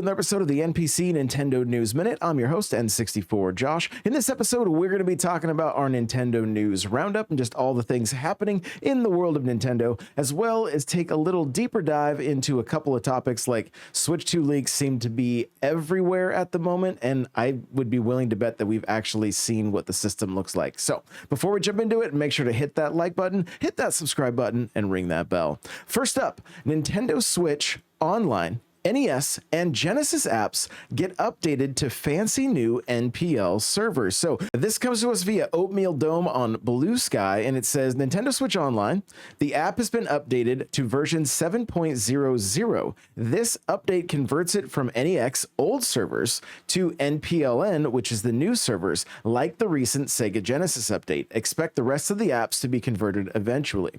another episode of the NPC Nintendo News Minute. I'm your host, N64 Josh. In this episode, we're going to be talking about our Nintendo News Roundup and just all the things happening in the world of Nintendo, as well as take a little deeper dive into a couple of topics like Switch 2 leaks seem to be everywhere at the moment, and I would be willing to bet that we've actually seen what the system looks like. So before we jump into it, make sure to hit that like button, hit that subscribe button, and ring that bell. First up, Nintendo Switch Online, NES, and Genesis apps get updated to fancy new NPL servers. So this comes to us via Oatmeal Dome on Blue Sky, and it says Nintendo Switch Online, the app has been updated to version 7.00. This update converts it from NEX old servers to NPLN, which is the new servers, like the recent Sega Genesis update. Expect the rest of the apps to be converted eventually.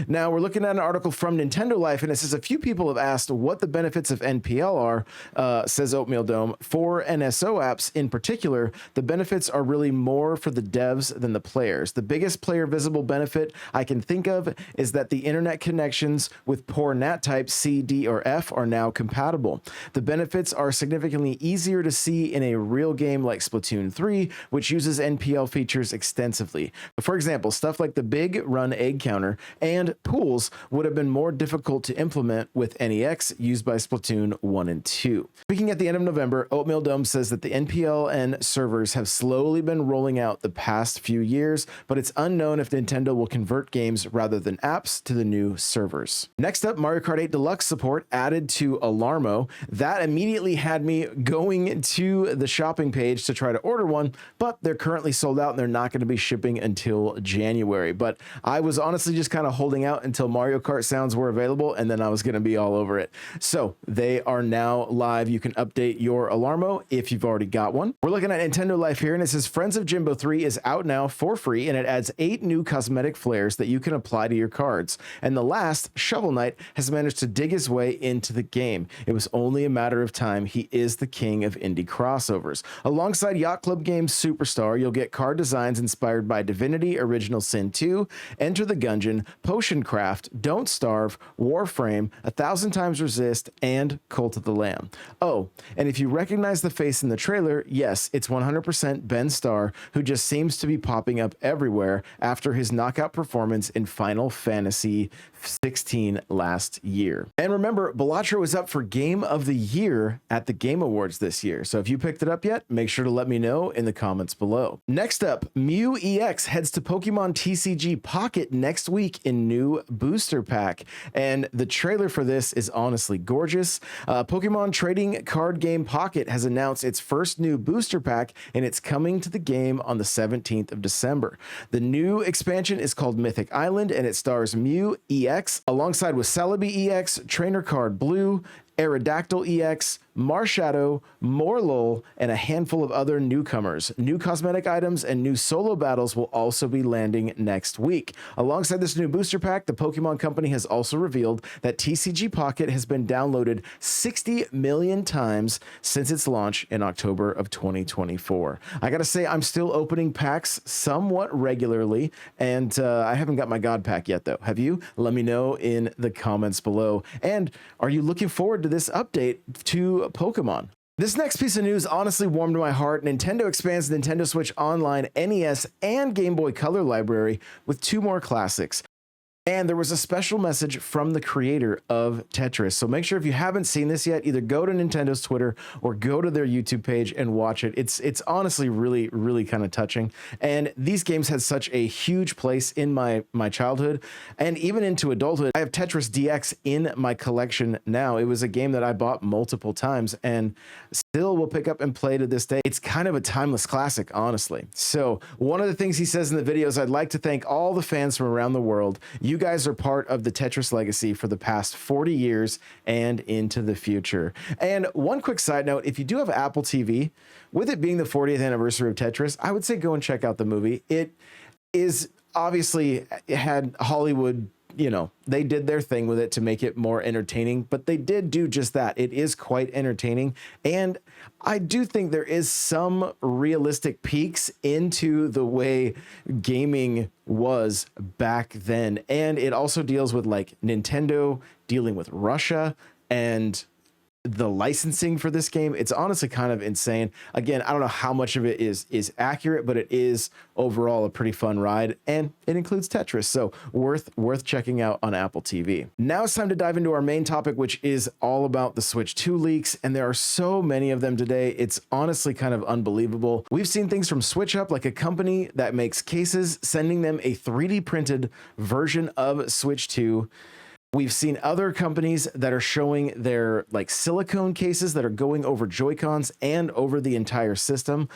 Now, we're looking at an article from Nintendo Life, and it says a few people have asked what the benefits of NPL are, says Oatmeal Dome. For NSO apps in particular, the benefits are really more for the devs than the players. The biggest player visible benefit I can think of is that the internet connections with poor NAT type C, D, or F are now compatible. The benefits are significantly easier to see in a real game like Splatoon 3, which uses NPL features extensively. For example, stuff like the big run egg counter and pools would have been more difficult to implement with NEX used by Splatoon 1 and 2. Speaking at the end of November, Oatmeal Dome says that the NPLN servers have slowly been rolling out the past few years, but it's unknown if Nintendo will convert games rather than apps to the new servers. Next up, Mario Kart 8 Deluxe support added to Alarmo. That immediately had me going to the shopping page to try to order one, but they're currently sold out and they're not going to be shipping until January. But I was honestly just kind of holding out until Mario Kart sounds were available, and then I was going to be all over it. So they are now live. You can update your Alarmo if you've already got one. We're looking at Nintendo Life here, and it says Friends of Jimbo 3 is out now for free, and it adds 8 new cosmetic flares that you can apply to your cards. And the last, Shovel Knight, has managed to dig his way into the game. It was only a matter of time. He is the king of indie crossovers. Alongside Yacht Club Games Superstar, you'll get card designs inspired by Divinity Original Sin 2, Enter the Gungeon, Potion Craft, Don't Starve, Warframe, 1,000 Times Resist, and Cult of the Lamb. Oh, and if you recognize the face in the trailer, yes, it's 100% Ben Starr, who just seems to be popping up everywhere after his knockout performance in Final Fantasy 16 last year. And remember, Balatro is up for Game of the Year at the Game Awards this year, so if you picked it up yet, make sure to let me know in the comments below. Next up, Mew EX heads to Pokemon TCG Pocket next week in new booster pack, and the trailer for this is honestly gorgeous. Pokemon Trading Card Game Pocket has announced its first new booster pack, and it's coming to the game on the 17th of December. The new expansion is called Mythic Island, and it stars Mew EX alongside with Celebi EX, Trainer Card Blue, Aerodactyl EX, Marshadow, Morlul, and a handful of other newcomers. New cosmetic items and new solo battles will also be landing next week. Alongside this new booster pack, the Pokemon Company has also revealed that TCG Pocket has been downloaded 60 million times since its launch in October of 2024. I gotta say, I'm still opening packs somewhat regularly, and I haven't got my God pack yet, though. Have you? Let me know in the comments below. And are you looking forward to this update to Pokemon? This next piece of news honestly warmed my heart. Nintendo expands Nintendo Switch Online, NES, and Game Boy Color library with 2 more classics. And there was a special message from the creator of Tetris. So make sure if you haven't seen this yet, either go to Nintendo's Twitter or go to their YouTube page and watch it. It's honestly really, really kind of touching. And these games had such a huge place in my childhood and even into adulthood. I have Tetris DX in my collection now. It was a game that I bought multiple times and still will pick up and play to this day. It's kind of a timeless classic, honestly. So one of the things he says in the video is, I'd like to thank all the fans from around the world. You guys are part of the Tetris legacy for the past 40 years and into the future. And one quick side note, if you do have Apple TV, with it being the 40th anniversary of Tetris, I would say go and check out the movie. It is obviously had Hollywood, they did their thing with it to make it more entertaining, but they did do just that. It is quite entertaining. And I do think there is some realistic peaks into the way gaming was back then. And it also deals with like Nintendo dealing with Russia and the licensing for this game, it's honestly kind of insane. Again, I don't know how much of it is accurate, but it is overall a pretty fun ride, and it includes Tetris, so worth checking out on Apple TV. Now it's time to dive into our main topic, which is all about the Switch 2 leaks, and there are so many of them today. It's honestly kind of unbelievable. We've seen things from SwitchUp, like a company that makes cases, sending them a 3D printed version of Switch 2. We've seen other companies that are showing their like silicone cases that are going over Joy-Cons and over the entire system.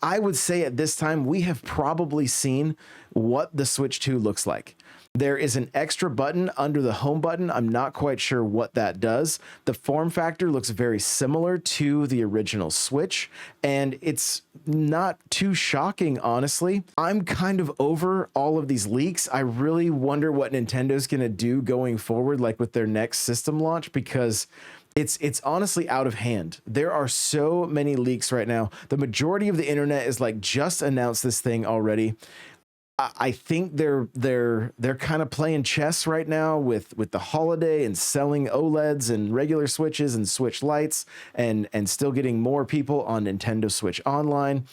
I would say at this time, we have probably seen what the Switch 2 looks like. There is an extra button under the home button. I'm not quite sure what that does. The form factor looks very similar to the original Switch, and it's not too shocking, honestly. I'm kind of over all of these leaks. I really wonder what Nintendo's going to do going forward, like with their next system launch, because it's honestly out of hand. There are so many leaks right now. The majority of the internet is like, just announced this thing already. I think they're kind of playing chess right now with the holiday and selling OLEDs and regular Switches and Switch Lites and still getting more people on Nintendo Switch Online.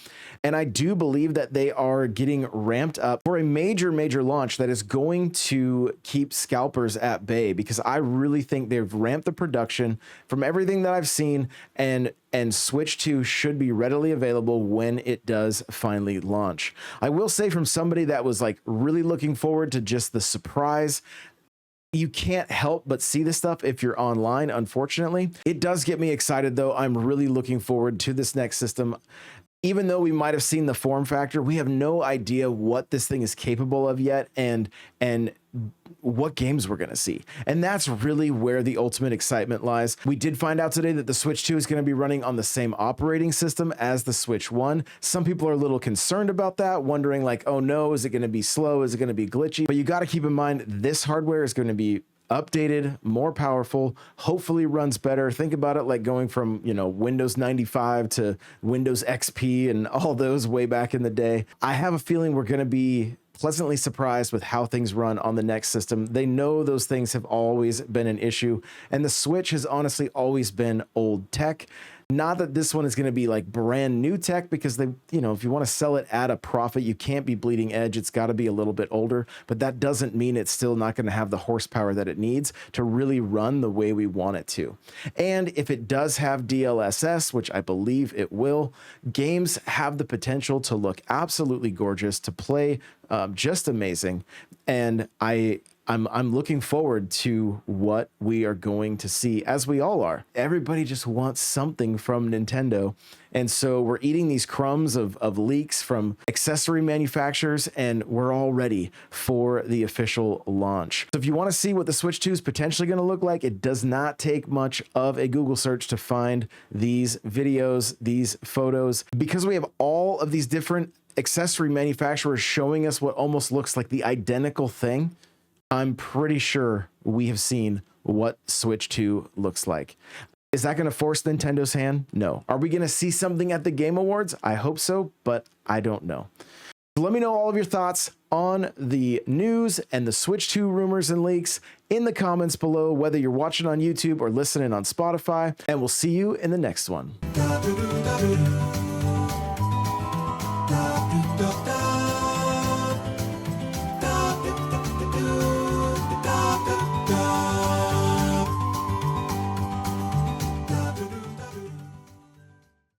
And I do believe that they are getting ramped up for a major launch that is going to keep scalpers at bay, because I really think they've ramped the production from everything that I've seen, and Switch 2 should be readily available when it does finally launch. I will say, from somebody that was like really looking forward to just the surprise, you can't help but see this stuff if you're online, unfortunately. It does get me excited, though. I'm really looking forward to this next system. Even though we might have seen the form factor, we have no idea what this thing is capable of yet, and what games we're going to see. And that's really where the ultimate excitement lies. We did find out today that the Switch 2 is going to be running on the same operating system as the Switch 1. Some people are a little concerned about that, wondering like, oh no, is it going to be slow? Is it going to be glitchy? But you got to keep in mind, this hardware is going to be updated, more powerful, hopefully runs better. Think about it like going from, Windows 95 to Windows XP and all those way back in the day. I have a feeling we're going to be pleasantly surprised with how things run on the next system. They know those things have always been an issue, and the Switch has honestly always been old tech. Not that this one is going to be like brand new tech, because they, if you want to sell it at a profit, you can't be bleeding edge. It's got to be a little bit older, but that doesn't mean it's still not going to have the horsepower that it needs to really run the way we want it to. And if it does have DLSS, which I believe it will, games have the potential to look absolutely gorgeous, to play just amazing. And I'm looking forward to what we are going to see, as we all are. Everybody just wants something from Nintendo. And so we're eating these crumbs of leaks from accessory manufacturers, and we're all ready for the official launch. So if you want to see what the Switch 2 is potentially going to look like, it does not take much of a Google search to find these videos, these photos, because we have all of these different accessory manufacturers showing us what almost looks like the identical thing. I'm pretty sure we have seen what Switch 2 looks like. Is that going to force Nintendo's hand? No. Are we going to see something at the Game Awards? I hope so, but I don't know. Let me know all of your thoughts on the news and the Switch 2 rumors and leaks in the comments below, whether you're watching on YouTube or listening on Spotify, and we'll see you in the next one.